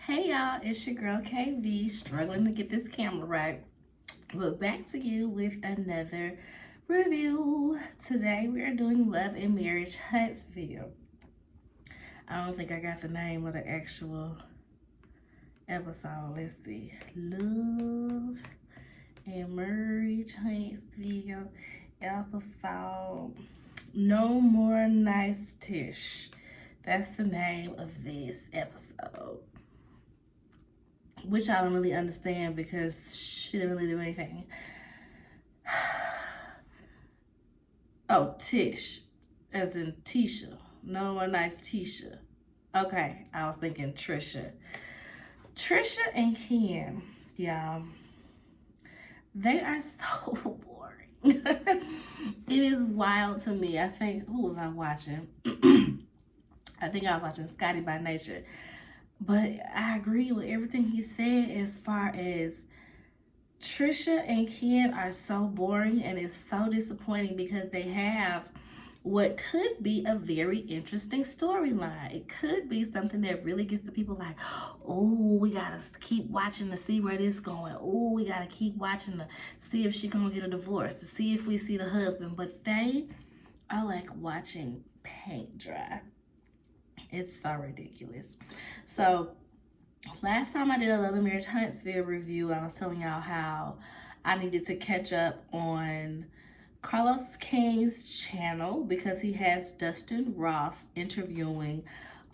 Hey y'all, it's your girl KV, struggling to get this camera right. But back to you with another review. Today we are doing Love and Marriage Huntsville. I don't think I got the name of the actual episode. Let's see. Love and Marriage Huntsville episode. No More Nice Tish. That's the name of this episode. Which I don't really understand because she didn't really do anything. Oh, Tish, as in Tisha. No More Nice Tisha. Okay, I was thinking Trisha. Trisha and Ken, y'all, they are so boring. It is wild to me. I think, who was I watching? I think I was watching Scotty by Nature. But I agree with everything he said as far as Trisha and Ken are so boring, and it's so disappointing because they have what could be a very interesting storyline. It could be something that really gets the people like, oh, we gotta keep watching to see where this going. Oh, we gotta keep watching to see if she gonna get a divorce, to see if we see the husband. But they are like watching paint dry. It's so ridiculous. So last time I did a Love and Marriage Huntsville review, I was telling y'all how I needed to catch up on Carlos King's channel because he has Dustin Ross interviewing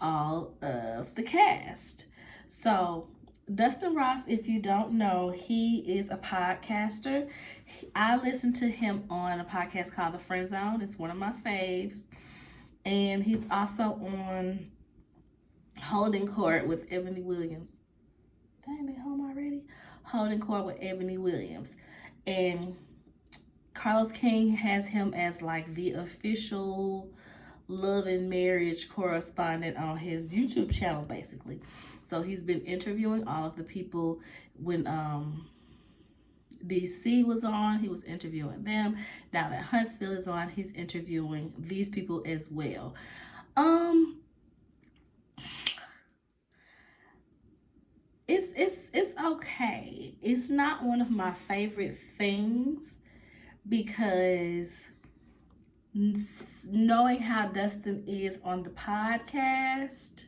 all of the cast. So Dustin Ross, if you don't know, he is a podcaster. I listen to him on a podcast called The Friend Zone. It's one of my faves. And he's also on Holding Court with Ebony Williams. Dang, they home already? Holding Court with Ebony Williams. And Carlos King has him as like the official love and marriage correspondent on his YouTube channel, basically. So he's been interviewing all of the people. When DC was on, he was interviewing them. Now that Huntsville is on, he's interviewing these people as well. It's okay. It's not one of my favorite things because knowing how Dustin is on the podcast,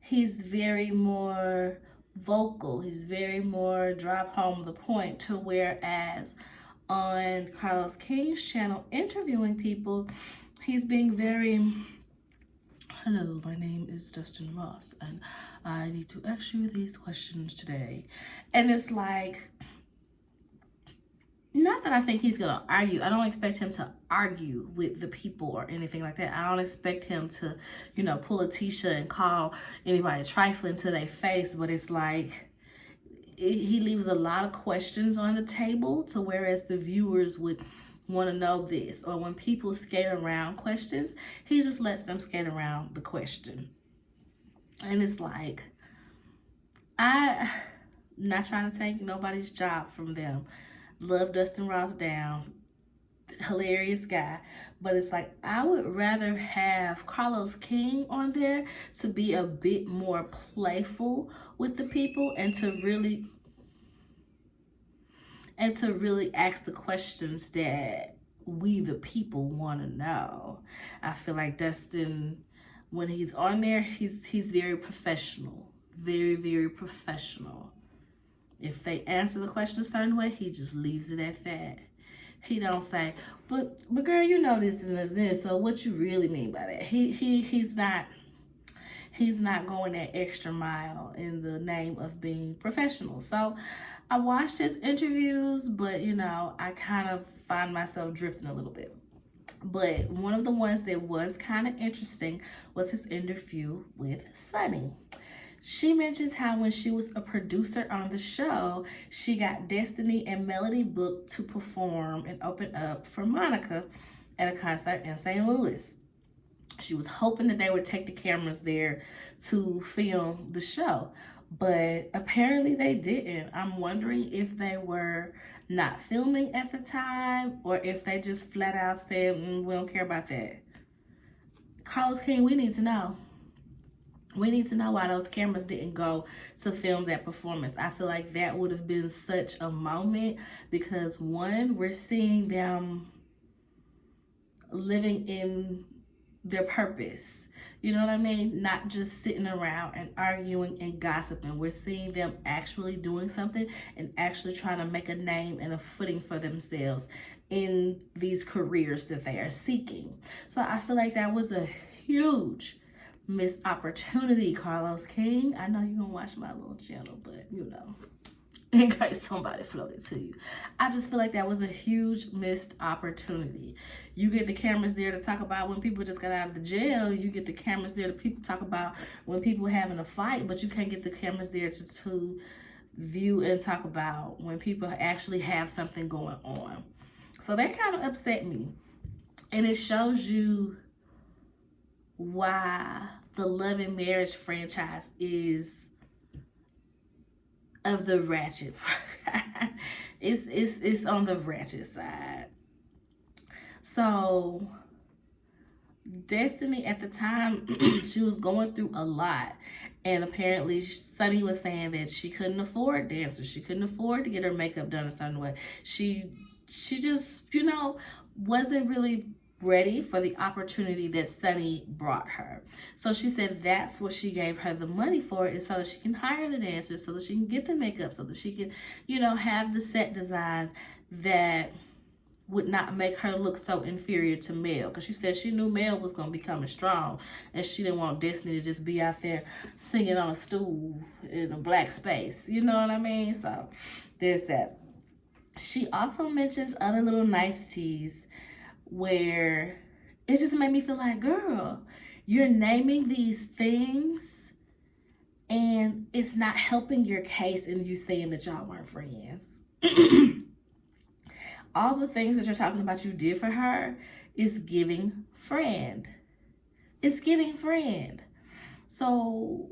he's very more vocal. He's very more drive home the point, to whereas on Carlos King's channel interviewing people, he's being very, hello, my name is Dustin Ross and I need to ask you these questions today. And it's like, not that I think he's gonna argue. I don't expect him to argue with the people or anything like that. I don't expect him to, pull a Tisha and call anybody trifling to their face. But it's like, he leaves a lot of questions on the table, to whereas the viewers would want to know this. Or when people skate around questions, he just lets them skate around the question. And it's like, I'm not trying to take nobody's job from them. Love Dustin Ross down, hilarious guy, but it's like, I would rather have Carlos King on there to be a bit more playful with the people and to really ask the questions that we the people want to know. I feel like Dustin, when he's on there, he's very professional, very, very professional. If they answer the question a certain way, he just leaves it at that. He don't say, but girl, you know this and this, so what you really mean by that? He's not going that extra mile in the name of being professional. So I watched his interviews, but I kind of find myself drifting a little bit. But one of the ones that was kind of interesting was his interview with Sunny. She mentions how when she was a producer on the show, she got Destiny and Melody booked to perform and open up for Monica at a concert in St. Louis. She was hoping that they would take the cameras there to film the show, but apparently they didn't. I'm wondering if they were not filming at the time or if they just flat out said, we don't care about that. Carlos King, we need to know. We need to know why those cameras didn't go to film that performance. I feel like that would have been such a moment because, one, we're seeing them living in their purpose. You know what I mean? Not just sitting around and arguing and gossiping. We're seeing them actually doing something and actually trying to make a name and a footing for themselves in these careers that they are seeking. So I feel like that was a huge missed opportunity, Carlos King. I know you don't watch my little channel, but you know, in case somebody floated to you. I just feel like that was a huge missed opportunity. You get the cameras there to talk about when people just got out of the jail. You get the cameras there to people talk about when people having a fight, but you can't get the cameras there to view and talk about when people actually have something going on. So that kind of upset me. And it shows you why the Love and Marriage franchise is of the ratchet. it's on the ratchet side. So Destiny at the time, she was going through a lot. And apparently Sunny was saying that she couldn't afford dancers. She couldn't afford to get her makeup done a certain way. She just, you know, wasn't really ready for the opportunity that Sunny brought her. So she said that's what she gave her the money for, is so that she can hire the dancers, so that she can get the makeup, so that she can, you know, have the set design that would not make her look so inferior to Mel. Because she said she knew Mel was going to be coming strong, and she didn't want Destiny to just be out there singing on a stool in a black space. You know what I mean? So there's that. She also mentions other little niceties where it just made me feel like, girl, you're naming these things and it's not helping your case, and you saying that y'all weren't friends. All the things that you're talking about you did for her is giving friend. It's giving friend. So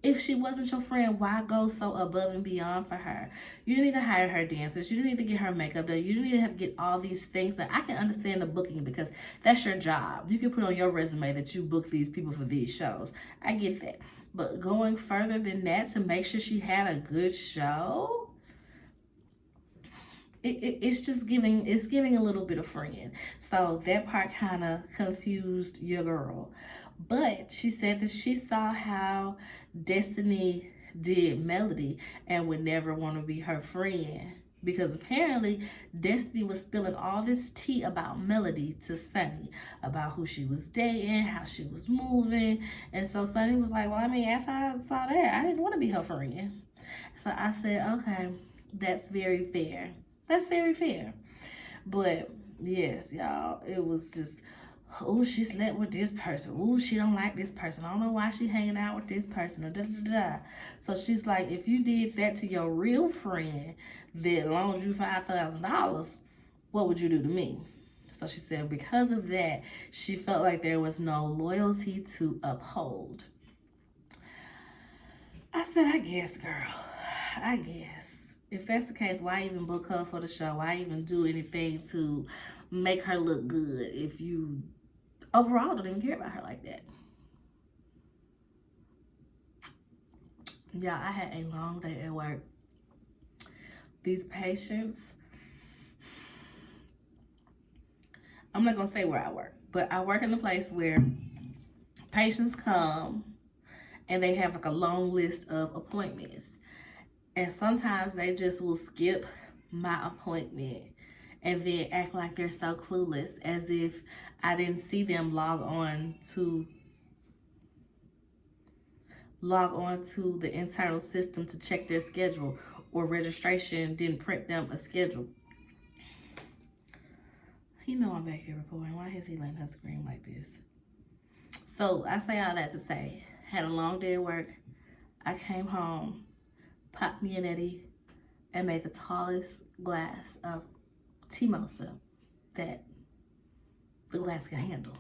if she wasn't your friend, why go so above and beyond for her? You didn't need to hire her dancers. You didn't need to get her makeup done. You didn't need to have to get all these things. That I can understand the booking because that's your job. You can put on your resume that you book these people for these shows. I get that. But going further than that to make sure she had a good show, it's just giving a little bit of friend. So that part kind of confused your girl. But she said that she saw how Destiny did Melody and would never want to be her friend, because apparently Destiny was spilling all this tea about Melody to Sunny, about who she was dating, how she was moving. And so Sunny was like, well, I mean, after I saw that, I didn't want to be her friend. So I said, okay, that's very fair. That's very fair. But yes, y'all, it was just, oh, she slept with this person. Oh, she don't like this person. I don't know why she hanging out with this person. Da, da, da, da. So she's like, if you did that to your real friend that loaned you $5,000, what would you do to me? So she said because of that, she felt like there was no loyalty to uphold. I said, I guess, girl. I guess. If that's the case, why even book her for the show? Why even do anything to make her look good if you overall don't even care about her like that? Yeah, I had a long day at work. These patients, I'm not going to say where I work, but I work in a place where patients come and they have like a long list of appointments. And sometimes they just will skip my appointment and then act like they're so clueless, as if I didn't see them log on to the internal system to check their schedule, or registration didn't print them a schedule. You know I'm back here recording. Why is he letting her scream like this? So I say all that to say, had a long day at work. I came home, popped me an Eddie, and made the tallest glass of Timosa that the glass can handle.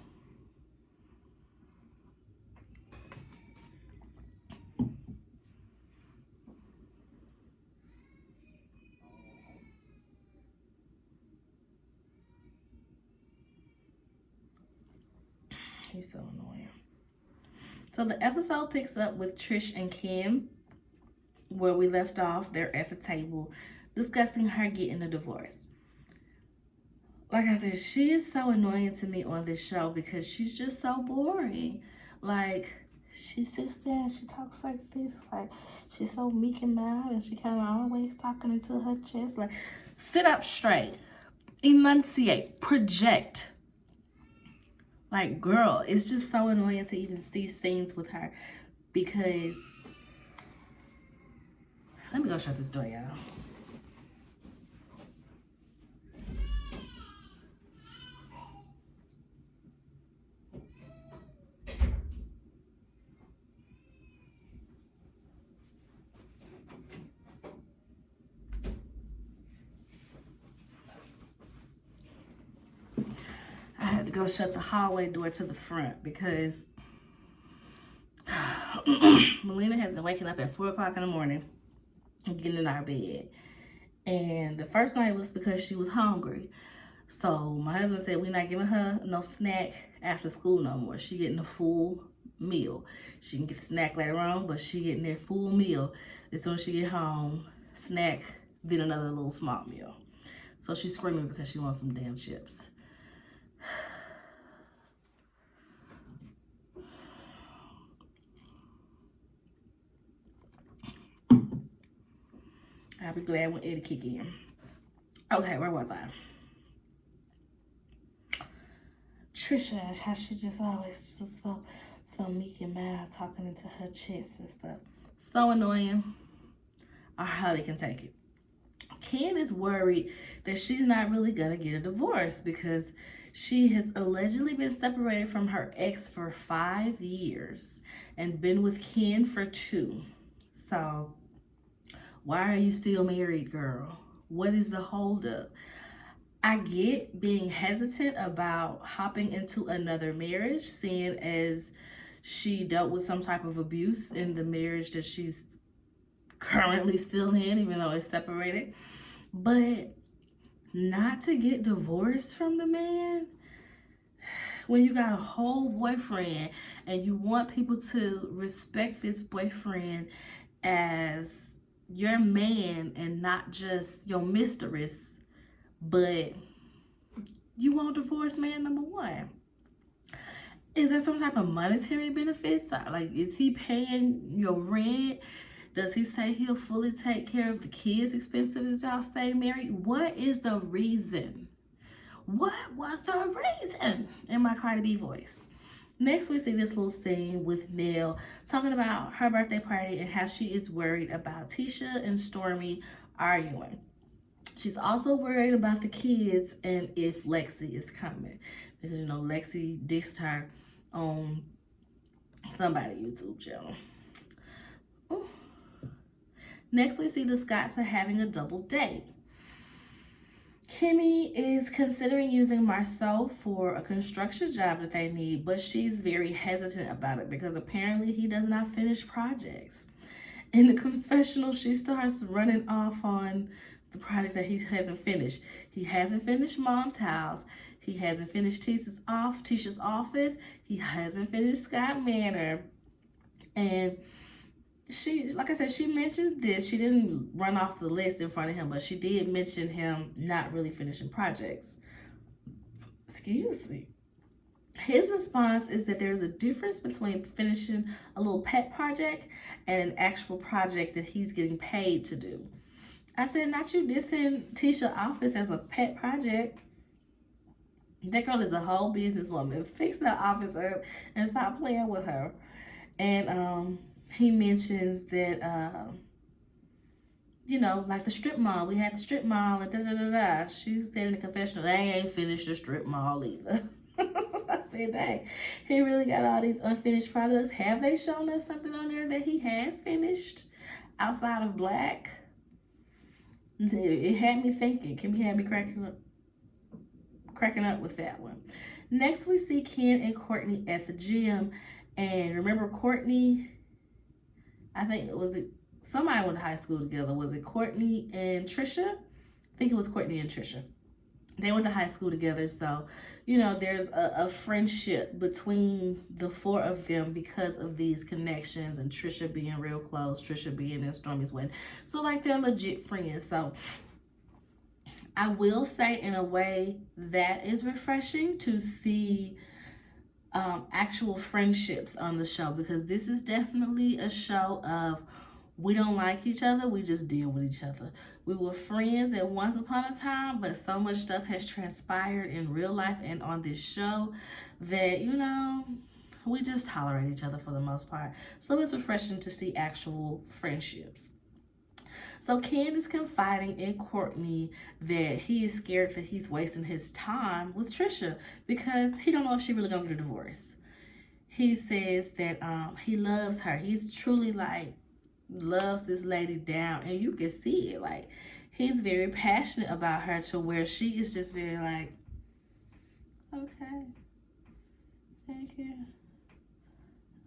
He's so annoying. So the episode picks up with Trish and Ken where we left off. They're at the table discussing her getting a divorce. Like I said, she is so annoying to me on this show because she's just so boring. Like, she sits there and she talks like this, like she's so meek and mild, and she kind of always talking into her chest. Like, sit up straight, enunciate, project. Like, girl, it's just so annoying to even see scenes with her because, let me go shut this door, y'all. I had to go shut the hallway door to the front because Melina has been waking up at 4 o'clock in the morning and getting in our bed. And the first night was because she was hungry. So my husband said we're not giving her no snack after school no more. She getting a full meal. She can get the snack later on, but she getting that full meal as soon as she get home. Snack, then another little small meal. So she's screaming because she wants some damn chips. I'll be glad when Eddie kick in. Okay, where was I? Trisha, how she just always just so meek and mild, talking into her chest and stuff. So annoying. I hardly can take it. Ken is worried that she's not really gonna get a divorce because she has allegedly been separated from her ex for 5 years and been with Ken for 2. So why are you still married, girl? What is the holdup? I get being hesitant about hopping into another marriage, seeing as she dealt with some type of abuse in the marriage that she's currently still in, even though it's separated. But not to get divorced from the man when you got a whole boyfriend and you want people to respect this boyfriend as your man and not just your mistress, but you want divorce man number 1. Is there some type of monetary benefits? Like, is he paying your rent? Does he say he'll fully take care of the kids' expenses as y'all stay married? What is the reason? What was the reason? In my Cardi B voice. Next, we see this little scene with Nell talking about her birthday party and how she is worried about Tisha and Stormy arguing. She's also worried about the kids and if Lexi is coming. Because, you know, Lexi dissed her on somebody's YouTube channel. Ooh. Next, we see the Scotts are having a double date. Kimmy is considering using Marceau for a construction job that they need, but she's very hesitant about it because apparently he does not finish projects. In the confessional, she starts running off on the projects that he hasn't finished. He hasn't finished Mom's house. He hasn't finished Tisha's office. He hasn't finished Scott Manor. And she, like I said, she mentioned this. She didn't run off the list in front of him, but she did mention him not really finishing projects. Excuse me. His response is that there's a difference between finishing a little pet project and an actual project that he's getting paid to do. I said, not you dissing Tisha's office as a pet project. That girl is a whole businesswoman. Fix that office up and stop playing with her. And he mentions that, you know, like the strip mall. We had the strip mall and da-da-da-da. She said in the confessional, they ain't finished the strip mall either. I said, dang, he really got all these unfinished products. Have they shown us something on there that he has finished outside of black? It had me thinking. Kimmy had me cracking up with that one. Next, we see Ken and Courtney at the gym. And remember Courtney, I think it was somebody went to high school together. Was it Courtney and Trisha? I think it was Courtney and Trisha. They went to high school together, so you know there's a friendship between the four of them because of these connections, and Trisha being real close, Trisha being in Stormy's wedding, so like they're legit friends. So I will say, in a way, that is refreshing to see actual friendships on the show, because this is definitely a show of we don't like each other, we just deal with each other. We were friends at once upon a time, but so much stuff has transpired in real life and on this show that, you know, we just tolerate each other for the most part. So it's refreshing to see actual friendships. So Ken is confiding in Courtney that he is scared that he's wasting his time with Trisha because he don't know if she really gonna get a divorce. He says that he loves her. He's truly like loves this lady down, and you can see it. Like he's very passionate about her to where she is just very like, okay, thank you.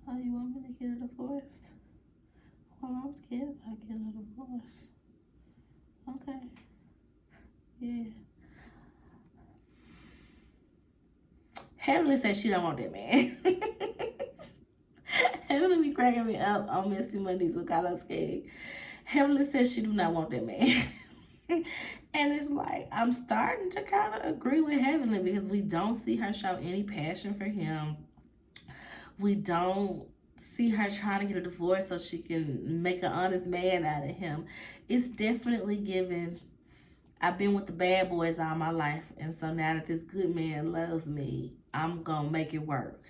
Oh, you want me to get a divorce? Well, I'm scared about getting a divorce. Okay. Yeah. Heavenly says she don't want that man. Heavenly be cracking me up on Messy Mondays with Carlos Cage. Heavenly says she do not want that man. And it's like, I'm starting to kind of agree with Heavenly because we don't see her show any passion for him. We don't see her trying to get a divorce so she can make an honest man out of him. It's definitely given, I've been with the bad boys all my life, and so now that this good man loves me, I'm gonna make it work.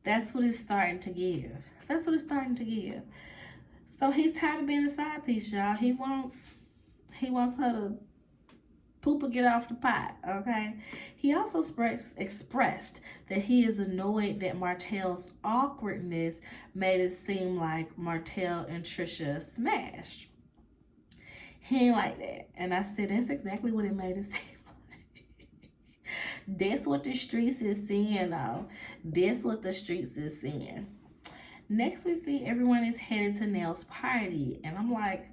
That's what it's starting to give. That's what it's starting to give. So he's tired of being a side piece, y'all. He wants her to poop or get off the pot, okay? He also expressed that he is annoyed that Martell's awkwardness made it seem like Martell and Trisha smashed. He ain't like that. And I said, that's exactly what it made it seem like. That's what the streets is seeing, though. That's what the streets is seeing. Next, we see everyone is headed to Nell's party. And I'm like,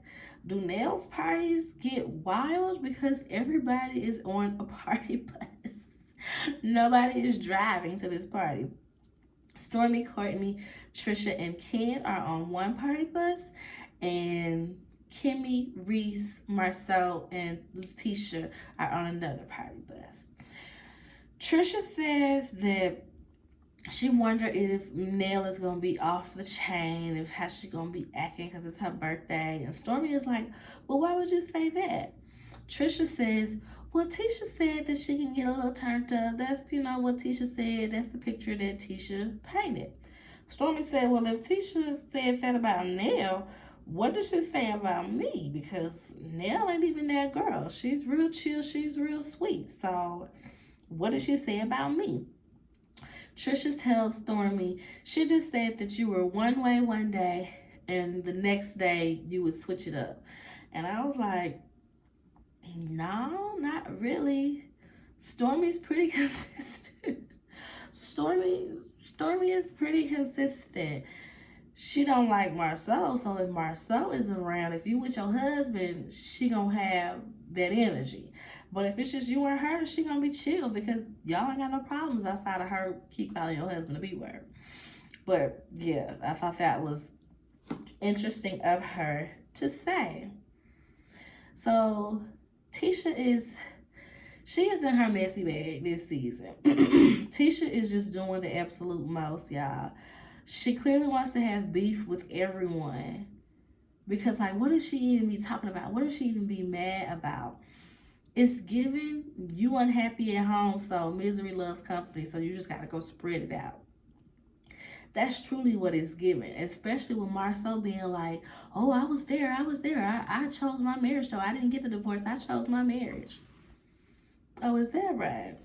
do Nell's parties get wild? Because everybody is on a party bus. Nobody is driving to this party. Stormy, Courtney, Trisha, and Ken are on one party bus. And Kimmy, Reese, Marcel, and Letitia are on another party bus. Trisha says that she wondered if Nell is going to be off the chain, if how she's going to be acting because it's her birthday. And Stormy is like, well, why would you say that? Trisha says, well, Tisha said that she can get a little turned up. That's, you know, what Tisha said. That's the picture that Tisha painted. Stormy said, well, if Tisha said that about Nell, what does she say about me? Because Nell ain't even that girl. She's real chill. She's real sweet. So what did she say about me? Trisha tells Stormy, she just said that you were one way one day and the next day you would switch it up. And I was like, no, not really. Stormy's pretty consistent. Stormy is pretty consistent. She don't like Marcel, so if Marcel isn't around, if you with your husband, she gonna have that energy. But if it's just you and her, she gonna be chill because y'all ain't got no problems outside of her keep calling your husband a B word. But yeah, I thought that was interesting of her to say. So Tisha is in her messy bag this season. Tisha is just doing the absolute most, y'all. She clearly wants to have beef with everyone. Because, like, what does she even be talking about? What does she even be mad about? It's given you unhappy at home, so misery loves company, so you just got to go spread it out. That's truly what it's given, especially with Marcel being like, oh, I was there. I chose my marriage, though. I didn't get the divorce. I chose my marriage. Oh, is that right?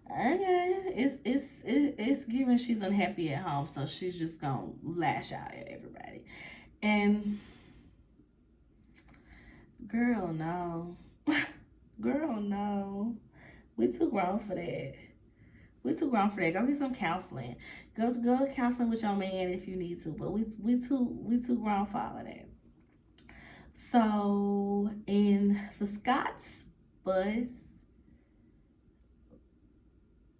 Okay, it's given she's unhappy at home, so she's just gonna lash out at everybody. And girl, no. Girl, no. We too grown for that. Go get some counseling. Go to counseling with your man if you need to. But we too grown for all of that. So in the Scott's bus,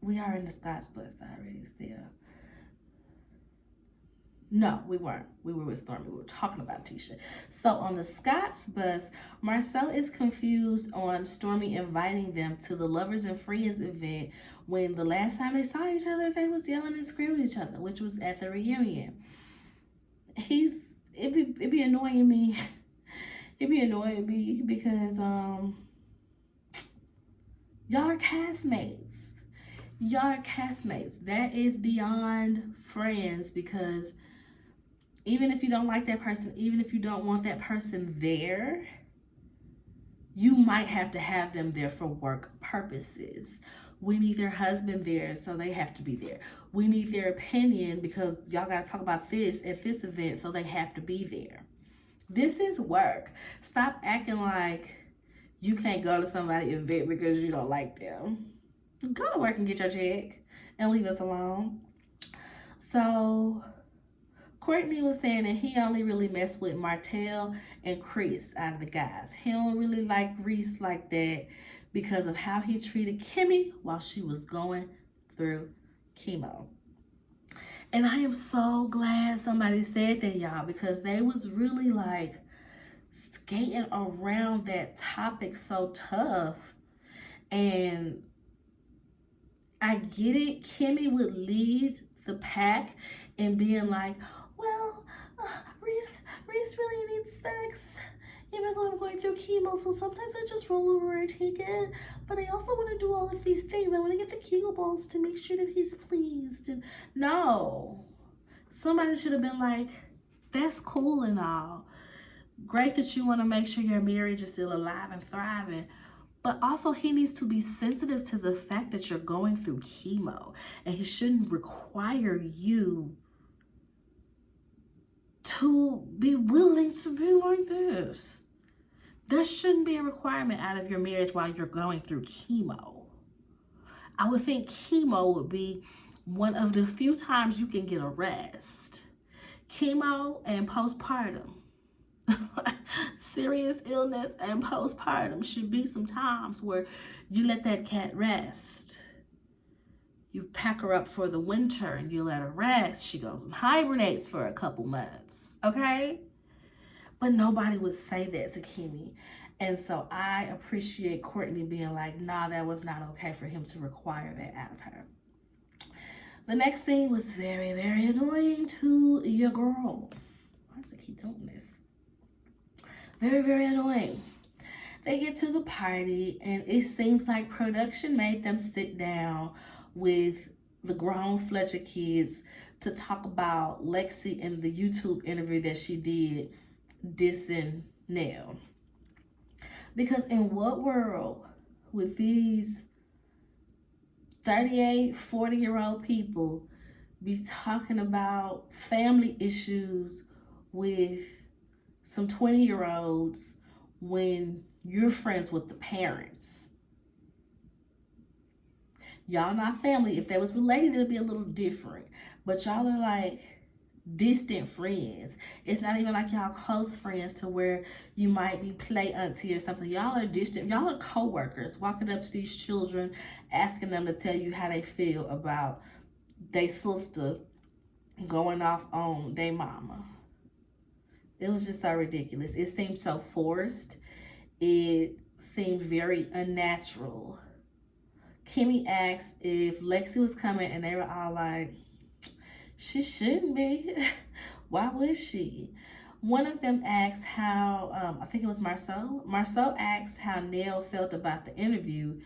We are in the Scots bus already still. No, we weren't. We were with Stormy. We were talking about Tisha. So on the Scots bus, Marcel is confused on Stormy inviting them to the Lovers and Friends event when the last time they saw each other, they was yelling and screaming at each other, which was at the reunion. It be annoying me. It be annoying me because y'all are castmates. Y'all are castmates. That is beyond friends, because even if you don't like that person, even if you don't want that person there, you might have to have them there for work purposes. We need their husband there, so they have to be there. We need their opinion because y'all got to talk about this at this event, so they have to be there. This is work. Stop acting like you can't go to somebody's event because you don't like them. Go to work and get your check and leave us alone. So Courtney was saying that he only really messed with Martell and Chris out of the guys. He don't really like Reese like that because of how he treated Kimmy while she was going through chemo. And I am so glad somebody said that, y'all, because they was really like skating around that topic so tough. And I get it. Kimmy would lead the pack and being like, well, Reese really needs sex, even though I'm going through chemo, so sometimes I just roll over and take it. But I also want to do all of these things. I want to get the Kegel balls to make sure that he's pleased. And no, somebody should have been like, that's cool and all. Great that you want to make sure your marriage is still alive and thriving. But also, he needs to be sensitive to the fact that you're going through chemo, and he shouldn't require you to be willing to be like this. That shouldn't be a requirement out of your marriage while you're going through chemo. I would think chemo would be one of the few times you can get a rest. Chemo and postpartum. Serious illness and postpartum should be some times where you let that cat rest. You pack her up for the winter and you let her rest. She goes and hibernates for a couple months, okay? But nobody would say that to Kimmy. And so I appreciate Courtney being like, nah, that was not okay for him to require that out of her. The next thing was very, very annoying to your girl. Why does it keep doing this? Very, very annoying. They get to the party and it seems like production made them sit down with the grown Fletcher kids to talk about Lexi in the YouTube interview that she did dissing Nell. Because in what world would these 38, 40-year-old people be talking about family issues with some 20-year-olds when you're friends with the parents? Y'all not family. If they was related, it'd be a little different. But y'all are like distant friends. It's not even like y'all close friends to where you might be play auntie or something. Y'all are distant. Y'all are co-workers walking up to these children, asking them to tell you how they feel about their sister going off on their mama. It was just so ridiculous. It seemed so forced. It seemed very unnatural. Kimmy asked if Lexi was coming and they were all like, she shouldn't be. Why would she? One of them asked how, I think it was Marceau. Marceau asked how Nell felt about the interview.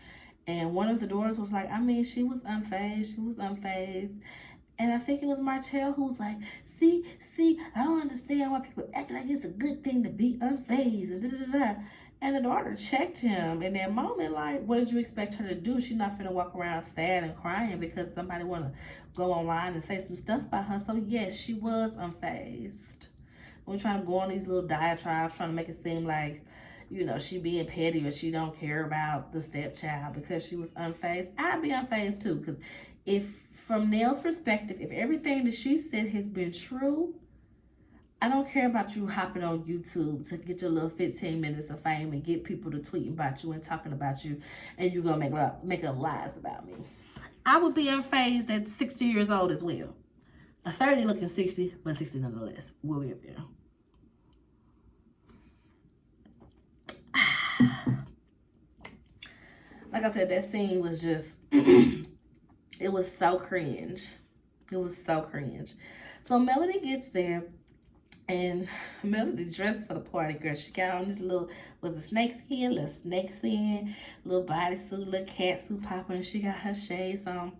And one of the daughters was like, I mean, she was unfazed. She was unfazed. And I think it was Martell who was like, see, I don't understand why people act like it's a good thing to be unfazed and da-da-da-da. And the daughter checked him in that moment, like, what did you expect her to do? She's not finna walk around sad and crying because somebody want to go online and say some stuff about her. So, yes, she was unfazed. We're trying to go on these little diatribes, trying to make it seem like, you know, she being petty or she don't care about the stepchild because she was unfazed. I'd be unfazed too, because if, from Nell's perspective, if everything that she said has been true, I don't care about you hopping on YouTube to get your little 15 minutes of fame and get people to tweeting about you and talking about you, and you're going to make up lies about me. I would be unfazed at 60 years old as well. A 30 looking 60, but 60 nonetheless. We'll get there. Like I said, that scene was just, it was so cringe. It was so cringe. So Melody gets there, and Melody's dressed for the party, girl. She got on this little, was a snakeskin, little snakeskin, little bodysuit, little cat suit popping, and she got her shades on.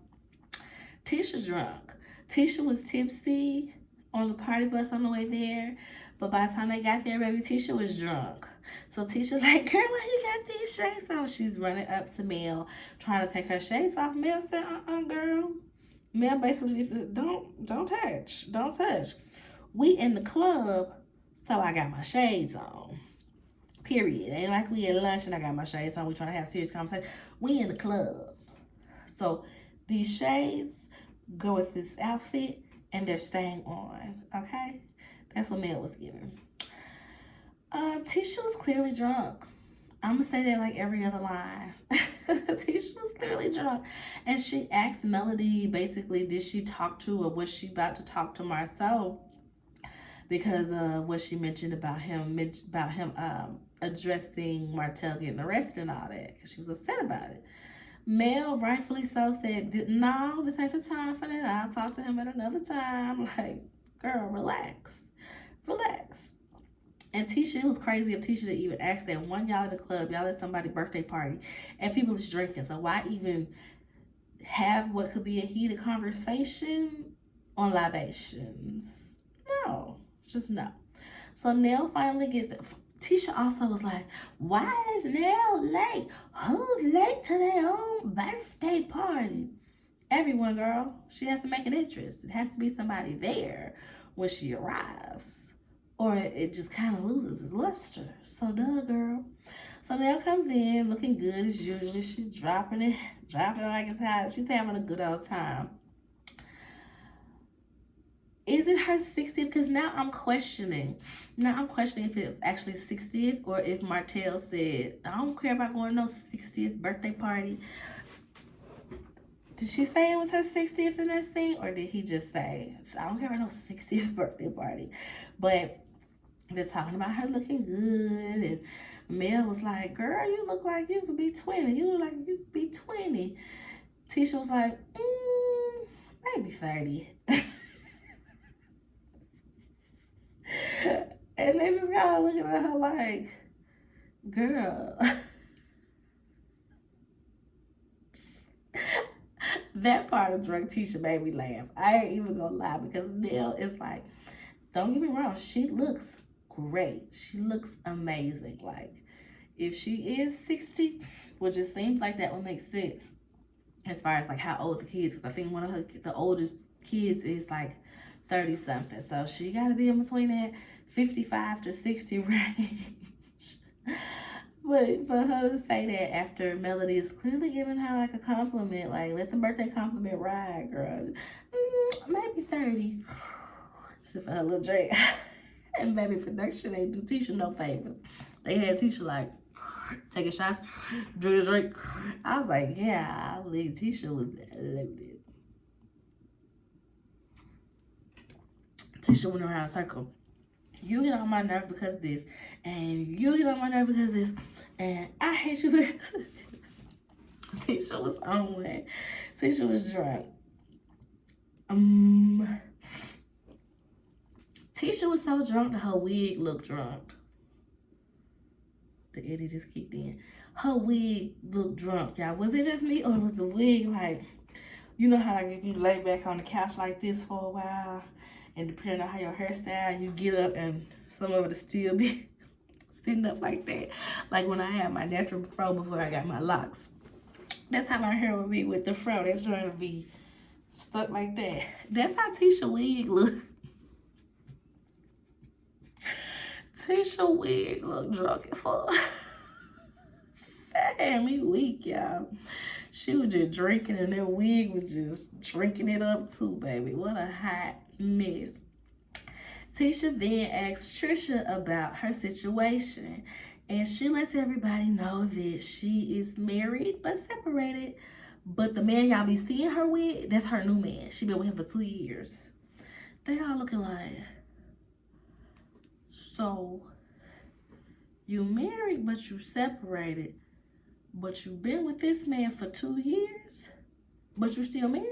Tisha drunk. Tisha was tipsy on the party bus on the way there, but by the time they got there, baby, Tisha was drunk. So Tisha's like, girl, why you got these shades on? She's running up to Mel, trying to take her shades off. Mel said, girl. Mel basically said, don't touch. We in the club, so I got my shades on. Period. Ain't like we at lunch and I got my shades on. We trying to have serious conversation. We in the club. So these shades go with this outfit and they're staying on. Okay? That's what Mel was giving. Tisha was clearly drunk. I'm gonna say that like every other line. Tisha was clearly drunk. And she asked Melody, basically, did she talk to, or was she about to talk to Marcel? Because of what she mentioned about him addressing Martell getting arrested and all that. Because she was upset about it. Mel, rightfully so, said, no, this ain't the time for that. I'll talk to him at another time. Like, girl, relax. And Tisha, it was crazy of Tisha to even ask that. One, y'all at the club, y'all at somebody's birthday party, and people is drinking. So why even have what could be a heated conversation on libations? No, just no. So Nell finally gets there. Tisha also was like, why is Nell late? Who's late to their own birthday party? Everyone, girl. She has to make an interest. It has to be somebody there when she arrives, or it just kind of loses its luster. So duh, girl. So Nell comes in looking good as usual. She's dropping it like it's hot. She's having a good old time. Is it her 60th? Because now I'm questioning. If it's actually 60th, or if Martell said, I don't care about going to no 60th birthday party. Did she say it was her 60th in that scene? Or did he just say, I don't care about no 60th birthday party? But they're talking about her looking good. And Mel was like, girl, you look like you could be 20. You look like you could be 20. Tisha was like, maybe 30. And they just kind of looking at her like, girl. That part of drunk Tisha made me laugh. I ain't even gonna lie, because Nell is like, don't get me wrong, she looks great. She looks amazing. Like, if she is 60, which it seems like that would make sense as far as like how old the kids, because I think one of the oldest kids is like 30 something. So she got to be in between that 55 to 60 range. But for her to say that after Melody is clearly giving her like a compliment, like, let the birthday compliment ride, girl. Maybe 30. Except for her little drink. And baby, production ain't do Tisha no favors. They had Tisha like taking shots, drink a drink. I was like, yeah, I believe Tisha was loaded. Tisha went around a circle. You get on my nerve because of this, and you get on my nerve because of this, and I hate you because of this. Tisha was on one. Tisha was drunk. Tisha was so drunk that her wig looked drunk. The Eddie just kicked in. Her wig looked drunk, y'all. Was it just me, or was the wig like, you know how like if you lay back on the couch like this for a while, and depending on how your hairstyle, you get up and some of it still be sitting up like that. Like when I had my natural fro before I got my locks. That's how my hair would be with the fro. That's trying to be stuck like that. That's how Tisha wig look. Tisha wig look drunk as fuck. That had me weak, y'all. She was just drinking and that wig was just drinking it up too, baby. What a hot mess. Tisha then asks Trisha about her situation, and she lets everybody know that she is married but separated But the man y'all be seeing her with, that's her new man. She been with him for 2 years. They all looking like, so you married, but you separated. But you've been with this man for 2 years, but you still married?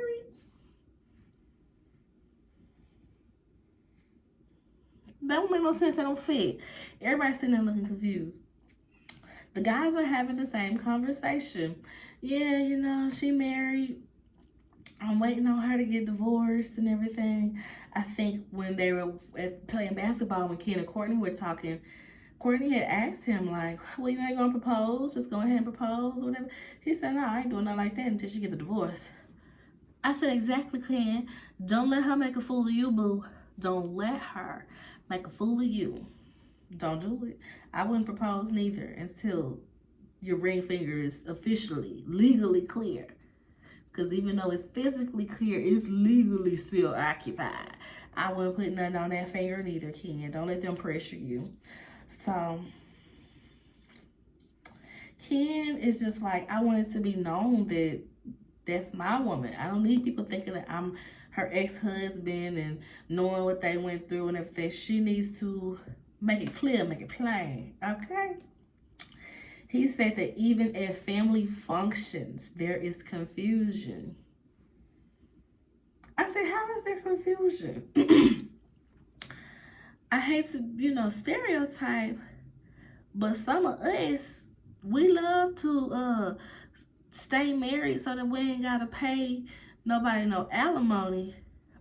That don't make no sense. That don't fit. Everybody's sitting there looking confused. The guys are having the same conversation. Yeah, you know, she married. I'm waiting on her to get divorced and everything. I think when they were playing basketball, when Ken and Courtney were talking, Courtney had asked him, like, well, you ain't gonna propose? Just go ahead and propose or whatever. He said, no, I ain't doing nothing like that until she get the divorce. I said, exactly, Ken. Don't let her make a fool of you, boo. Don't let her make a fool of you. Don't do it. I wouldn't propose neither until your ring finger is officially, legally clear. Because even though it's physically clear, it's legally still occupied. I wouldn't put nothing on that finger neither, Ken. Don't let them pressure you. So, Ken is just like, I want it to be known that that's my woman. I don't need people thinking that I'm her ex-husband and knowing what they went through and everything. She needs to make it clear, make it plain, okay? He said that even at family functions, there is confusion. I said, how is there confusion? I hate to, stereotype, but some of us, we love to stay married so that we ain't got to pay nobody no alimony.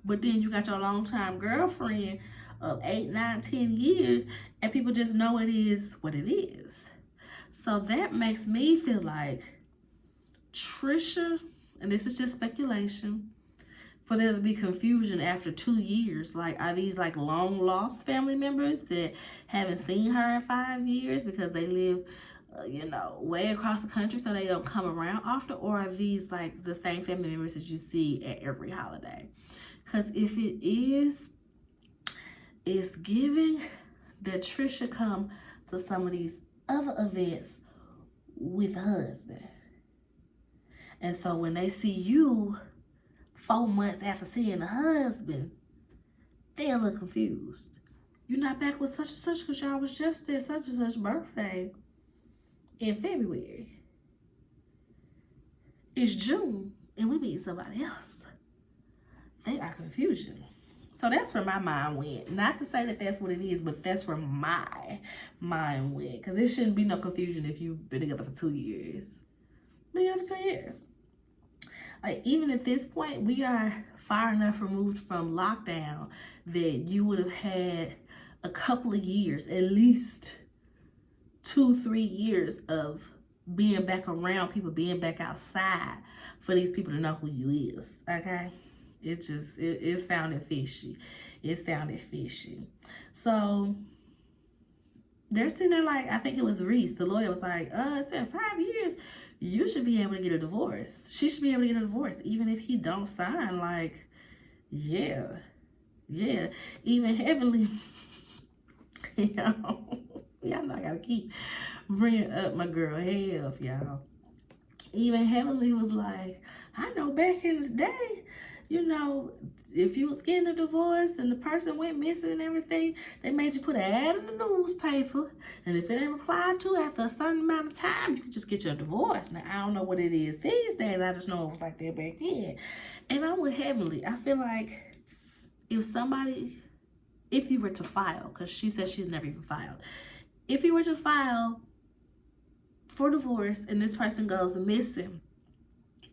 But then you got your longtime girlfriend of 8, 9, 10 years, and people just know it is what it is. So that makes me feel like Trisha, and this is just speculation, for there to be confusion after 2 years. Like, are these like long lost family members that haven't seen her in 5 years because they live, way across the country so they don't come around often? Or are these like the same family members that you see at every holiday? Because if it is, it's giving that Trisha come to some of these other events with a husband. And so when they see you 4 months after seeing the husband, they'll look confused. You're not back with such and such because y'all was just at such and such birthday in February. It's June and we meet somebody else. They are confusion. So that's where my mind went. Not to say that that's what it is, but that's where my mind went. Because it shouldn't be no confusion if you've been together for 2 years. Been together for 2 years. Like, even at this point, we are far enough removed from lockdown that you would have had a couple of years, at least 2-3 years of being back around people, being back outside for these people to know who you is, okay? It sounded fishy. It sounded fishy. So they're sitting there like, I think it was Reese, the lawyer, was like, it's been 5 years. You should be able to get a divorce. She should be able to get a divorce, even if he don't sign. Like, yeah. Even Heavenly, y'all know I gotta keep bringing up my girl Hev, y'all. Even Heavenly was like, I know back in the day, if you was getting a divorce and the person went missing and everything, they made you put an ad in the newspaper. And if it ain't replied to after a certain amount of time, you could just get your divorce. Now, I don't know what it is these days. I just know it was like that back then. And I'm with Heavenly. I feel like if you were to file, because she says she's never even filed. If you were to file for divorce and this person goes missing,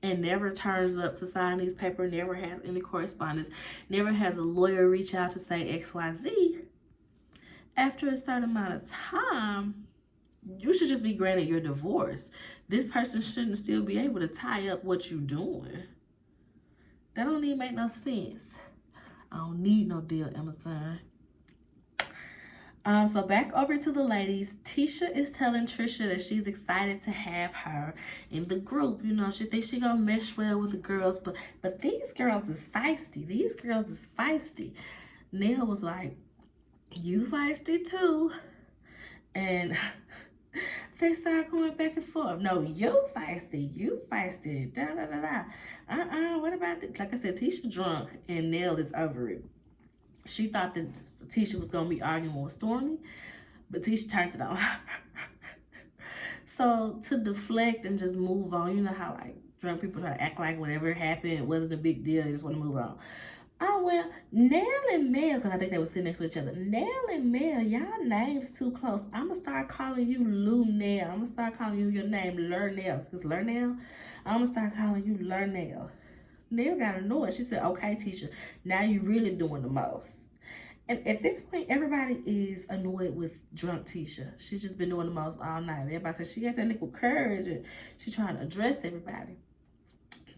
and never turns up to sign these papers, never has any correspondence, never has a lawyer reach out to say XYZ, after a certain amount of time, you should just be granted your divorce. This person shouldn't still be able to tie up what you're doing. That don't even make no sense. I don't need no deal, Amazon. So back over to the ladies. Tisha is telling Trisha that she's excited to have her in the group. She thinks she gonna mesh well with the girls, but these girls is feisty. Neil was like, you feisty too. And They start going back and forth. No, you feisty. You feisty. Da da da da. What about it? Like I said, Tisha drunk and Nell is over it. She thought that Tisha was gonna be arguing with Stormy, but Tisha turned it on. So to deflect and just move on, you know how like drunk people try to act like whatever happened, it wasn't a big deal. They just want to move on. Oh, well, Nell and Mel, because I think they were sitting next to each other. Nell and Mel, y'all names too close. I'm going to start calling you Lou Nell. I'm going to start calling you your name, Lurnell. Because Lurnell, I'm going to start calling you Lurnell. Nell got annoyed. She said, okay, Tisha, now you really doing the most. And at this point, everybody is annoyed with drunk Tisha. She's just been doing the most all night. Everybody says she got that liquid courage and she's trying to address everybody.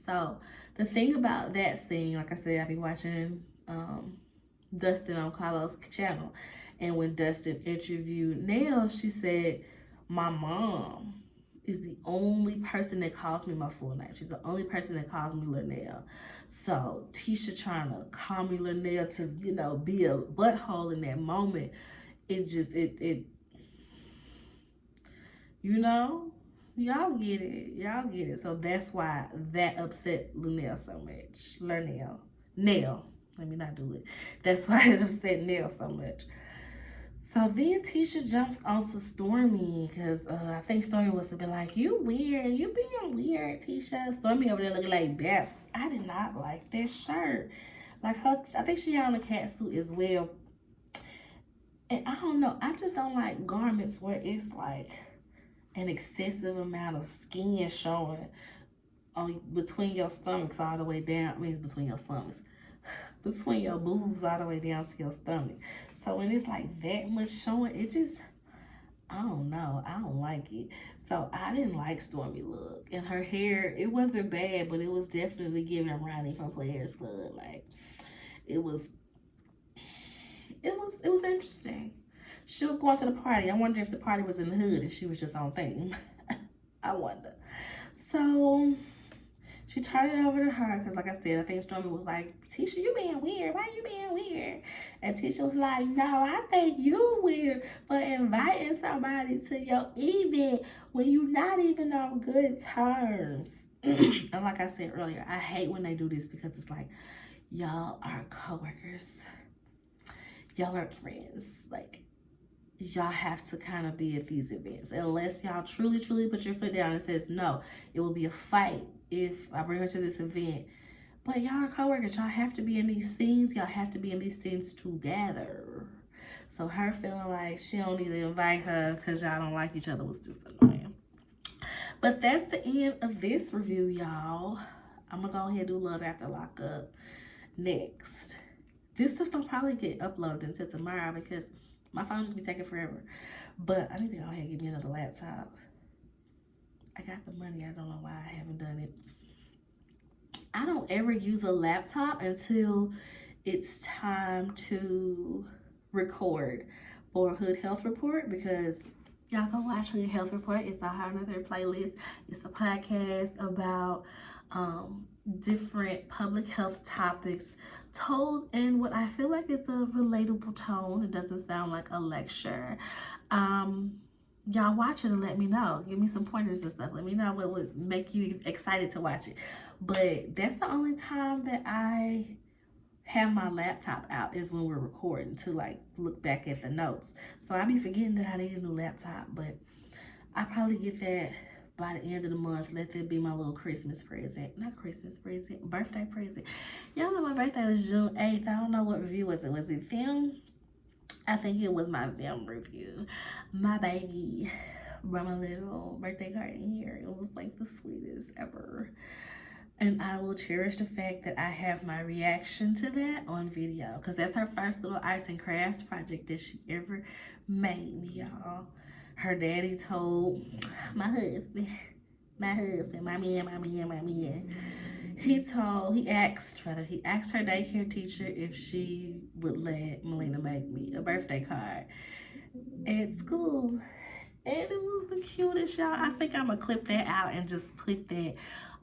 So the thing about that scene, like I said, I be watching Dustin on Carlos' channel. And when Dustin interviewed Nell, she said, my mom is the only person that calls me my full name. She's the only person that calls me Lynell. So Tisha trying to call me Lynell to, you know, be a butthole in that moment, it just, it you know, y'all get it. Y'all get it. So that's why that upset Lynell so much. Nell. Let me not do it. That's why it upset Nell so much. So then Tisha jumps onto Stormy because I think Stormy was to be like, you weird. You being weird, Tisha. Stormy over there looking like Babs. I did not like that shirt. Like her, I think she had on a cat suit as well. And I don't know. I just don't like garments where it's like an excessive amount of skin showing on between your stomachs all the way down. I mean, between your stomachs. Between your boobs all the way down to your stomach. So when it's like that much showing, it just, I don't know. I don't like it. So I didn't like Stormy look. And her hair, it wasn't bad, but it was definitely giving Ronnie from Players Club. Like, it was interesting. She was going to the party. I wonder if the party was in the hood and she was just on theme. I wonder. So she turned it over to her because, like I said, I think Stormy was like, Tisha, you being weird. Why you being weird? And Tisha was like, no, I think you weird for inviting somebody to your event when you not even on good terms. And like I said earlier, I hate when they do this because it's like, y'all are coworkers. Y'all are friends. Like, y'all have to kind of be at these events. Unless y'all truly, truly put your foot down and says, no, it will be a fight if I bring her to this event. But y'all are coworkers. Y'all have to be in these scenes. Y'all have to be in these scenes together. So her feeling like she don't need to invite her because y'all don't like each other was just annoying. But that's the end of this review, y'all. I'm going to go ahead and do Love After Lockup next. This stuff don't probably get uploaded until tomorrow because my phone just be taking forever. But I need to go ahead and get me another laptop. I got the money. I don't know why I haven't done it. I don't ever use a laptop until it's time to record for Hood Health Report because y'all go watch Hood Health Report. It's a whole nother playlist. It's a podcast about different public health topics told in what I feel like is a relatable tone. It doesn't sound like a lecture. Y'all watch it and let me know. Give me some pointers and stuff. Let me know what would make you excited to watch it. But that's the only time that I have my laptop out is when we're recording to like look back at the notes. So I be forgetting that I need a new laptop, but I probably get that by the end of the month. Let that be my little Christmas present. Not Christmas present, birthday present. Y'all know my birthday was June 8th. I don't know what review was it. Was it film? I think it was my film review. My baby brought my little birthday card in here. It was like the sweetest ever. And I will cherish the fact that I have my reaction to that on video. Because that's her first little arts and crafts project that she ever made me, y'all. Her daddy told my husband, my man. He asked her daycare teacher if she would let Melina make me a birthday card at school. And it was the cutest, y'all. I think I'm going to clip that out and just put that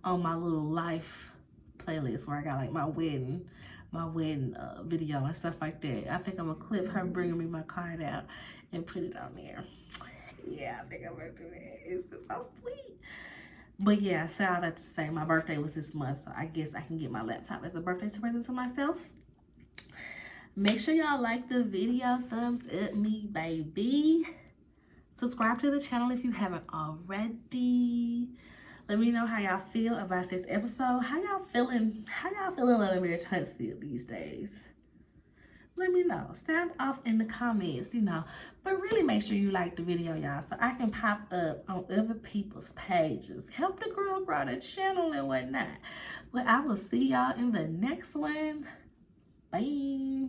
on my little life playlist where I got like my wedding video and stuff like that. I think I'm going to clip her bringing me my card out and put it on there. Yeah, I think I'm gonna do that. It's just so sweet. But yeah, so I like to say my birthday was this month, so I guess I can get my laptop as a birthday present to myself. Make sure y'all like the video, thumbs up me, baby. Subscribe to the channel if you haven't already. Let me know how y'all feel about this episode. How y'all feeling? How y'all feeling living near Huntsville these days? Let me know. Sound off in the comments, you know. But really make sure you like the video, y'all, so I can pop up on other people's pages. Help the girl grow the channel and whatnot. But I will see y'all in the next one. Bye.